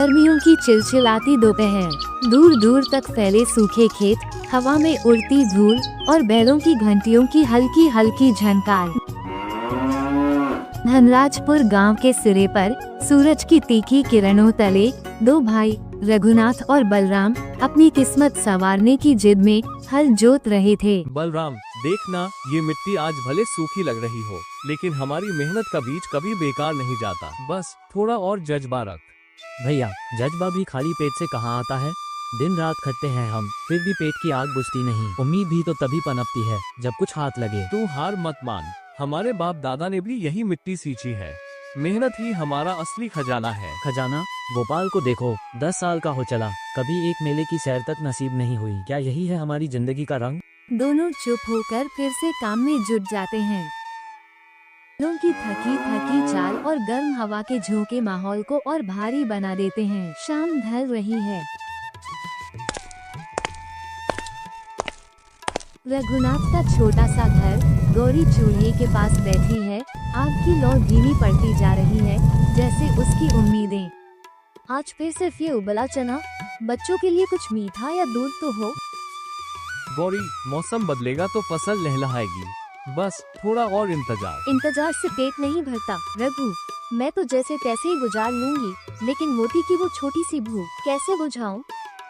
गर्मियों की चिलचिलाती दोपहर, दूर दूर तक फैले सूखे खेत, हवा में उड़ती धूल और बैलों की घंटियों की हल्की हल्की झनकार। धनराजपुर गांव के सिरे पर सूरज की तीखी किरणों तले दो भाई रघुनाथ और बलराम अपनी किस्मत संवारने की जिद में हल जोत रहे थे। बलराम, देखना, ये मिट्टी आज भले सूखी लग रही हो, लेकिन हमारी मेहनत का बीज कभी बेकार नहीं जाता। बस थोड़ा और जज्बा रख। भैया, जज्बा भी खाली पेट से कहाँ आता है। दिन रात खटते हैं हम, फिर भी पेट की आग बुझती नहीं। उम्मीद भी तो तभी पनपती है जब कुछ हाथ लगे। तू हार मत मान, हमारे बाप दादा ने भी यही मिट्टी सींची है। मेहनत ही हमारा असली खजाना है। खजाना? गोपाल को देखो, 10 साल का हो चला, कभी एक मेले की सैर तक नसीब नहीं हुई। क्या यही है हमारी जिंदगी का रंग? दोनों चुप होकर फिर से काम में जुट जाते हैं। बैलों की थकी थकी चाल और गर्म हवा के झोंके माहौल को और भारी बना देते हैं। शाम ढल रही है। रघुनाथ का छोटा सा घर, गौरी चूल्हे के पास बैठी है। आग की लौ धीमी पड़ती जा रही है, जैसे उसकी उम्मीदें। आज फिर सिर्फ ये उबला चना, बच्चों के लिए कुछ मीठा या दूध तो हो। गौरी, मौसम बदलेगा तो फसल लहलहाएगी, बस थोड़ा और इंतजार से पेट नहीं भरता रघु। मैं तो जैसे तैसे ही गुजार लूंगी, लेकिन मोती की वो छोटी सी भूख कैसे बुझाऊं?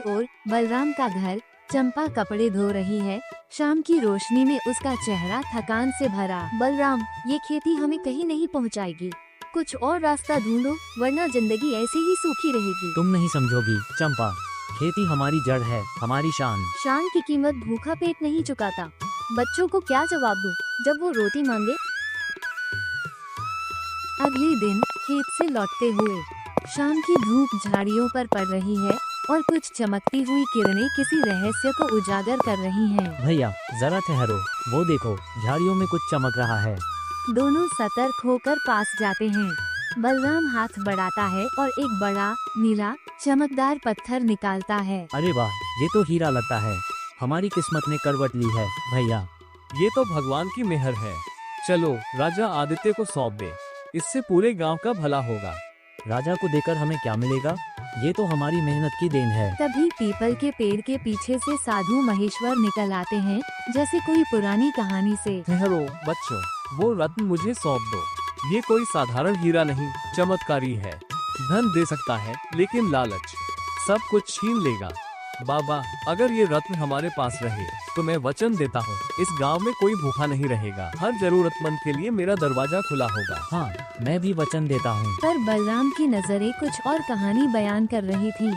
और बलराम का घर, चंपा कपड़े धो रही है। शाम की रोशनी में उसका चेहरा थकान से भरा। बलराम, ये खेती हमें कहीं नहीं पहुंचाएगी। कुछ और रास्ता ढूंढो, वरना जिंदगी ऐसे ही सूखी रहेगी। तुम नहीं समझोगी चंपा, खेती हमारी जड़ है, हमारी शान। शान की कीमत भूखा पेट नहीं चुकाता। बच्चों को क्या जवाब दूं जब वो रोटी मांगे? अगले दिन खेत से लौटते हुए शाम की धूप झाड़ियों पर पड़ रही है और कुछ चमकती हुई किरणें किसी रहस्य को उजागर कर रही हैं। भैया, जरा ठहरो, वो देखो, झाड़ियों में कुछ चमक रहा है। दोनों सतर्क होकर पास जाते हैं। बलराम हाथ बढ़ाता है और एक बड़ा नीला चमकदार पत्थर निकालता है। अरे वाह, ये तो हीरा लगता है। हमारी किस्मत ने करवट ली है भैया। ये तो भगवान की मेहर है। चलो राजा आदित्य को सौंप दे, इससे पूरे गांव का भला होगा। राजा को देकर हमें क्या मिलेगा? ये तो हमारी मेहनत की देन है। तभी पीपल के पेड़ के पीछे से साधु महेश्वर निकल आते हैं, जैसे कोई पुरानी कहानी से। ठहरो बच्चों, वो रत्न मुझे सौंप दो। ये कोई साधारण हीरा नहीं, चमत्कारी है। धन दे सकता है, लेकिन लालच सब कुछ छीन लेगा। बाबा, अगर ये रत्न हमारे पास रहे तो मैं वचन देता हूँ, इस गांव में कोई भूखा नहीं रहेगा। हर जरूरतमंद के लिए मेरा दरवाजा खुला होगा। हाँ, मैं भी वचन देता हूँ। पर बलराम की नजरें कुछ और कहानी बयान कर रही थी।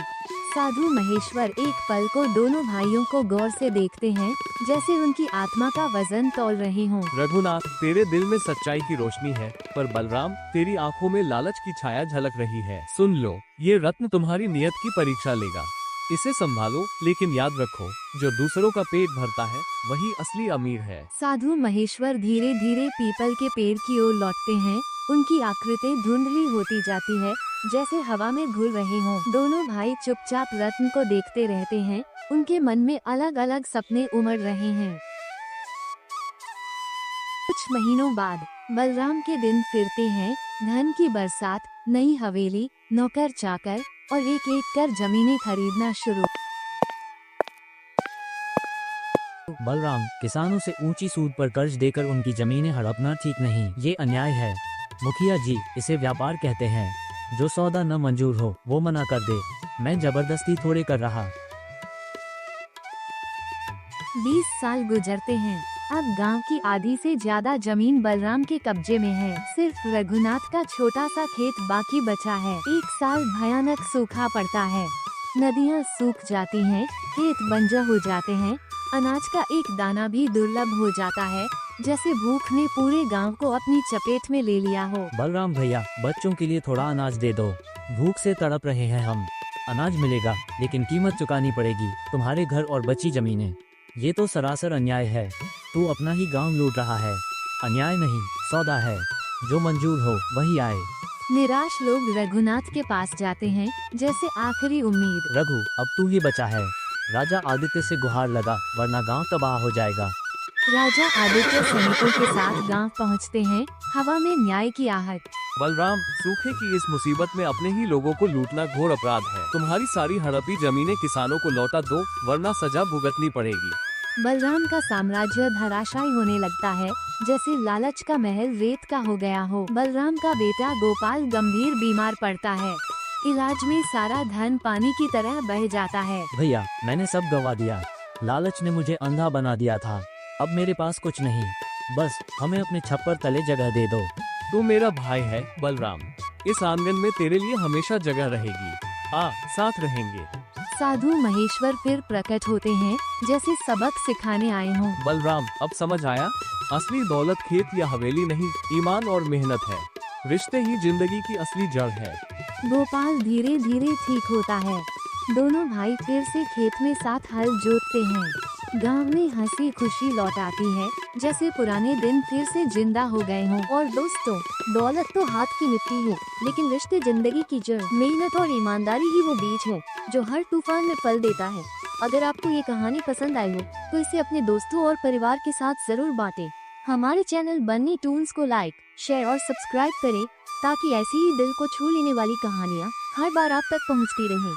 साधु महेश्वर एक पल को दोनों भाइयों को गौर से देखते हैं, जैसे उनकी आत्मा का वजन तौल रहे हों। रघुनाथ, तेरे दिल में सच्चाई की रोशनी है, पर बलराम, तेरी आंखों में लालच की छाया झलक रही है। सुन लो, ये रत्न तुम्हारी नियत की परीक्षा लेगा। इसे संभालो, लेकिन याद रखो, जो दूसरों का पेट भरता है वही असली अमीर है। साधु महेश्वर धीरे धीरे पीपल के पेड़ की ओर लौटते हैं। उनकी आकृति धुंधली होती जाती है, जैसे हवा में घुल रहे हों। दोनों भाई चुपचाप रत्न को देखते रहते हैं। उनके मन में अलग अलग सपने उमड़ रहे हैं। कुछ महीनों बाद बलराम के दिन फिरते हैं। धन की बरसात, नई हवेली, नौकर चाकर और एक एक कर जमीनें खरीदना शुरू। बलराम, किसानों से ऊंची सूद पर कर्ज देकर उनकी जमीनें हड़पना ठीक नहीं, ये अन्याय है। मुखिया जी, इसे व्यापार कहते हैं। जो सौदा न मंजूर हो वो मना कर दे। मैं जबरदस्ती थोड़े कर रहा। 20 साल गुजरते हैं। अब गांव की आधी से ज्यादा जमीन बलराम के कब्जे में है। सिर्फ रघुनाथ का छोटा सा खेत बाकी बचा है। एक साल भयानक सूखा पड़ता है। नदियां सूख जाती हैं, खेत बंजर हो जाते हैं। अनाज का एक दाना भी दुर्लभ हो जाता है, जैसे भूख ने पूरे गांव को अपनी चपेट में ले लिया हो। बलराम भैया, बच्चों के लिए थोड़ा अनाज दे दो, भूख से तड़प रहे हैं हम। अनाज मिलेगा, लेकिन कीमत चुकानी पड़ेगी। तुम्हारे घर और बची जमीनें। ये तो सरासर अन्याय है। तू अपना ही गांव लूट रहा है। अन्याय नहीं, सौदा है। जो मंजूर हो वही आए। निराश लोग रघुनाथ के पास जाते हैं, जैसे आखिरी उम्मीद। रघु, अब तू ही बचा है। राजा आदित्य से गुहार लगा, वरना गांव तबाह हो जाएगा। राजा आदित्य सैनिकों के साथ गांव पहुंचते हैं। हवा में न्याय की आहट। बलराम, सूखे की इस मुसीबत में अपने ही लोगों को लूटना घोर अपराध है। तुम्हारी सारी हड़पी जमीनें किसानों को लौटा दो, वरना सजा भुगतनी पड़ेगी। बलराम का साम्राज्य धराशायी होने लगता है, जैसे लालच का महल रेत का हो गया हो। बलराम का बेटा गोपाल गंभीर बीमार पड़ता है। इलाज में सारा धन पानी की तरह बह जाता है। भैया, मैंने सब गवा दिया। लालच ने मुझे अंधा बना दिया था। अब मेरे पास कुछ नहीं, बस हमें अपने छप्पर तले जगह दे दो। तू मेरा भाई है बलराम, इस आंगन में तेरे लिए हमेशा जगह रहेगी। आ, साथ रहेंगे। साधु महेश्वर फिर प्रकट होते हैं, जैसे सबक सिखाने आए हों। बलराम, अब समझ आया? असली दौलत खेत या हवेली नहीं, ईमान और मेहनत है। रिश्ते ही जिंदगी की असली जड़ है। गोपाल धीरे धीरे ठीक होता है। दोनों भाई फिर से खेत में साथ हल जोतते हैं। गांव में हंसी खुशी लौट आती है, जैसे पुराने दिन फिर से जिंदा हो गए हों। और दोस्तों, दौलत तो हाथ की मिट्टी है, लेकिन रिश्ते जिंदगी की जड़, मेहनत और ईमानदारी ही वो बीज है जो हर तूफान में फल देता है। अगर आपको ये कहानी पसंद आई हो तो इसे अपने दोस्तों और परिवार के साथ जरूर बांटें। हमारे चैनल बन्नी टून्स को लाइक, शेयर और सब्सक्राइब करें, ताकि ऐसी ही दिल को छू लेने वाली कहानियाँ हर बार आप तक पहुँचती रहें।